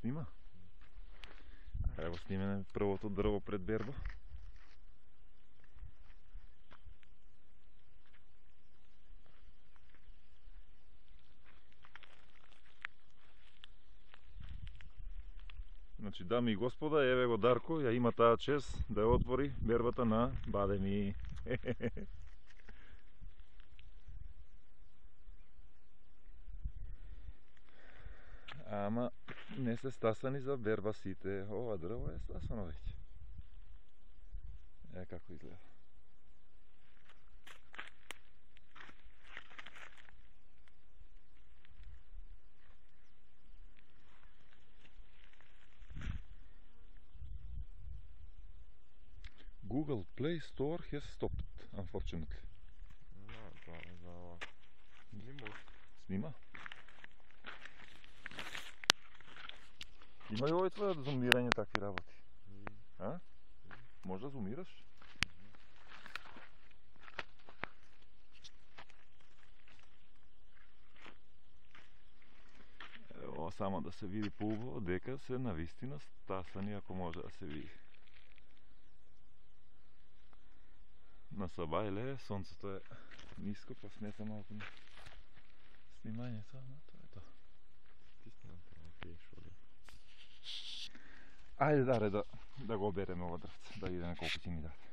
снима? Ево снимеме првото дрво пред берба. Значи, дами и господа, еве го Дарко, ја има таа чест да ја отвори бербата на бадеми. Ама не се стасани за берба сите. Ова дрво е стасано веќе. Е како изгледа. Google Play Store has stopped, unfortunately. Снима? Има ли овој твоја зумирање такви работи? А? Може да зумираш? Ево само да се види поубаво дека се навистина стасани, ако може да се види. На Сабајле сонцето е ниско, па снета малку на снимањето, но тоа е тоа. Ајде, даре да го обереме ова дрвце, да видиме колку ќе ни даде.